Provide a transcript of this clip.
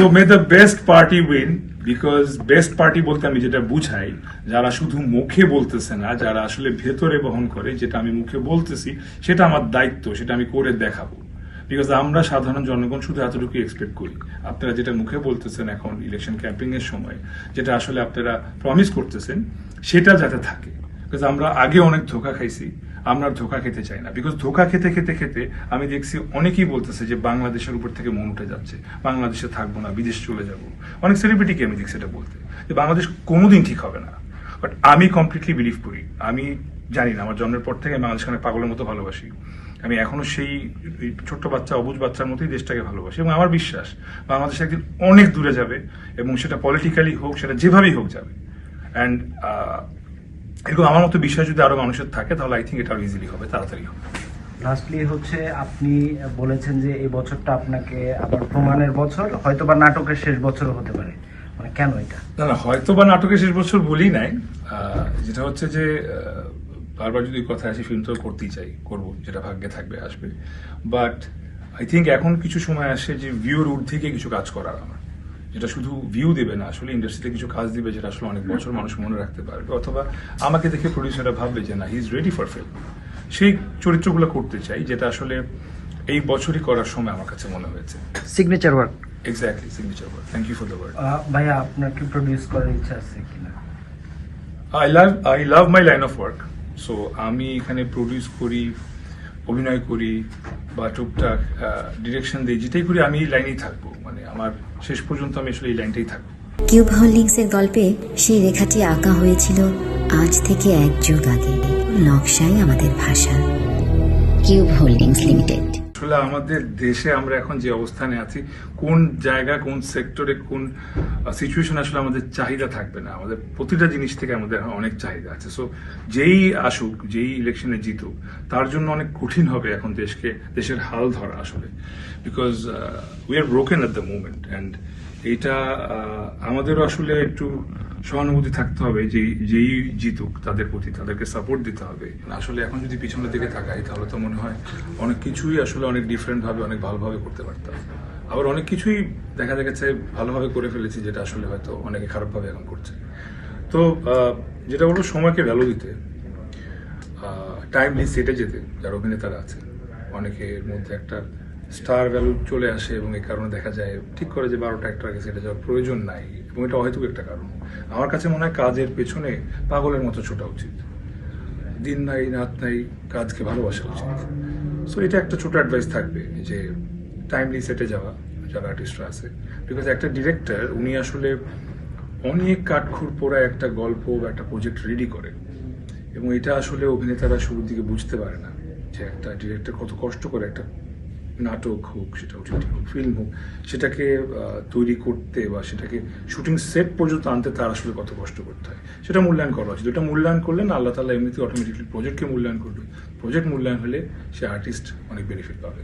So May the best party win, because best party বলতে আমি যেটা বুঝাই, যারা শুধু মুখে বলতেছে না, যারা আসলে ভেতরে বহন করে, যেটা আমি মুখে বলতেছি সেটা আমার দায়িত্ব, সেটা আমি করে দেখাবো। বিকজ আমরা সাধারণ জনগণ শুধু এতটুকু এক্সপেক্ট করি, আপনারা যেটা মুখে বলতেছেন এখন ইলেকশন ক্যাম্পেইন এর সময়, যেটা আসলে আপনারা প্রমিস করতেছেন, সেটা যাতে থাকে। বিকজ আমরা আগে অনেক ধোকা খাইছি, আমরা ধোকা খেতে চাই না। বিকজ ধোকা খেতে খেতে খেতে আমি দেখছি অনেকেই বলতেছে যে বাংলাদেশের উপর থেকে মন উঠে যাচ্ছে, বাংলাদেশে থাকবো না, বিদেশ চলে যাব। অনেক সেলিব্রিটিকে আমি দেখছি এটা বলতে, যে বাংলাদেশ কোনোদিন ঠিক হবে না। বাট আমি কমপ্লিটলি বিলিভ করি, আমি জানি না, আমার জন্মের পর থেকে বাংলাদেশকে অনেক পাগলের মতো ভালোবাসি। আমি এখনো সেই ছোট্ট বাচ্চা, অবুঝ বাচ্চার মতোই দেশটাকে ভালোবাসি, এবং আমার বিশ্বাস বাংলাদেশ একদিন অনেক দূরে যাবে, এবং সেটা পলিটিক্যালি হোক, সেটা যেভাবেই হোক যাবে। অ্যান্ড এরকম আমার মতো বিশ্বাস যদি আরো মানুষের থাকে, তাহলে আই থিঙ্ক এটা আরো ইজিলি হবে, তাড়াতাড়ি হবে। লাস্টলি হচ্ছে আপনি বলেছেন যে এই বছরটা আপনাকে আবার প্রমাণের বছর, হয়তো বা নাটকের শেষ বছরও হতে পারে, মানে কেন এটা? না না, হয়তো বা নাটকের শেষ বছর বলি নাই, যেটা হচ্ছে যে বারবার যদি কথা আসে, ফিল্ম তো করতেই চাই, করবো, যেটা ভাগ্যে থাকবে আসবে। বাট আই থিঙ্ক এখন কিছু সময় আসে যে ভিউর ঊর্ধ্বে গিয়ে কিছু কাজ করার আমার, যেটা শুধু ভিউ দেবে না, আসলে ইন্ডাস্ট্রিতে কিছু কাজ দিবে, যেটা আসলে অনেক বছর মানুষ মনে রাখতে পারবে, অথবা আমাকে দেখে প্রডিউসাররা ভাববে যে না, he is ready for film. সেই চরিত্রগুলো করতে চাই, যেটা আসলে এই বছরই করার সময় আমার কাছে মনে হয়েছে। Signature work. Exactly, signature work. Thank you for the word. ভাইয়া, আপনার কি প্রডিউস করার ইচ্ছা আছে কিনা? I love my line of work. So আমি এখানে প্রডিউস করি, অভিনয় করি, বা টুকটাক ডিরেকশন দিই, যেটাই করি আমি এই লাইনেই থাকবো। মানে আমার শেষ পর্যন্ত আমি আসলে এই লাইনটাই থাকবো। কিউব হোল্ডিংসের গল্পে সেই রেখাটি আঁকা হয়েছিল আজ থেকে 1 যুগ আগে। নকশাই আমাদের ভাষা। Cube holdings limited. আসলে আমাদের দেশে আমরা এখন যে অবস্থানে আছি, কোন জায়গা, কোন সেক্টরে, কোন সিচুয়েশন আসলে আমাদের চাহিদা থাকবে না। আমাদের প্রতিটা জিনিস থেকে আমাদের অনেক চাহিদা আছে। সো যেই আসুক, যেই ইলেকশনে জিতুক, তার জন্য অনেক কঠিন হবে এখন দেশের হাল ধরা আসলে। Because we are broken at the movement, and এইটা আমাদেরও আসলে একটু সহানুভূতি থাকতে হবে, যেই জিতুক তাদের প্রতি, তাদেরকে সাপোর্ট দিতে হবে। আসলে এখন যদি পিছনের দিকে তাকাই, তাহলে তো মনে হয় অনেক কিছুই আসলে অনেক ডিফারেন্ট ভাবে, অনেক ভালোভাবে করতে পারতাম। আবার অনেক কিছুই দেখা গেছে ভালোভাবে করে ফেলেছি, যেটা আসলে হয়তো অনেকে খারাপভাবে এখন করছে। তো যেটা বলবো, সময়কে ভ্যালু দিতে, টাইমলি সেটে যেতে। যারা অভিনেতারা আছে, অনেকের মধ্যে একটা স্টার ভ্যালু চলে আসে, এবং এই কারণে দেখা যায় ঠিক করে যে 12টা একটা আগে সেটে যাওয়ার প্রয়োজন নাই, এবং এটা হয়তো একটা কারণ। আমার কাছে মনে হয় কাজের পেছনে পাগলের মতো ছোটা উচিত, দিন নাই রাত নাই, কাজকে ভালোবাসা উচিত। সো এটা একটা ছোট অ্যাডভাইস থাকবে, যে টাইমলি সেটে যাওয়া যারা আর্টিস্টরা আছে। বিকজ একটা ডিরেক্টর, উনি আসলে অনেক কাঠখুর পোড়া একটা গল্প বা একটা প্রজেক্ট রেডি করে, এবং এটা আসলে অভিনেতারা শুরুর দিকে বুঝতে পারে না, যে একটা ডিরেক্টর কত কষ্ট করে একটা নাটক হোক, সেটা ওটিটি হোক, ফিল্ম হোক, সেটাকে তৈরি করতে বা সেটাকে শুটিং সেট পর্যন্ত আনতে তার আসলে কত কষ্ট করতে হয়, সেটা মূল্যায়ন করা উচিত। এটা মূল্যায়ন করলে না, আল্লাহ তাআলা এমনিতেই অটোমেটিকলি প্রজেক্টকে মূল্যায়ন করবে। প্রজেক্ট মূল্যায়ন হলে সে আর্টিস্ট অনেক বেনিফিট পাবে।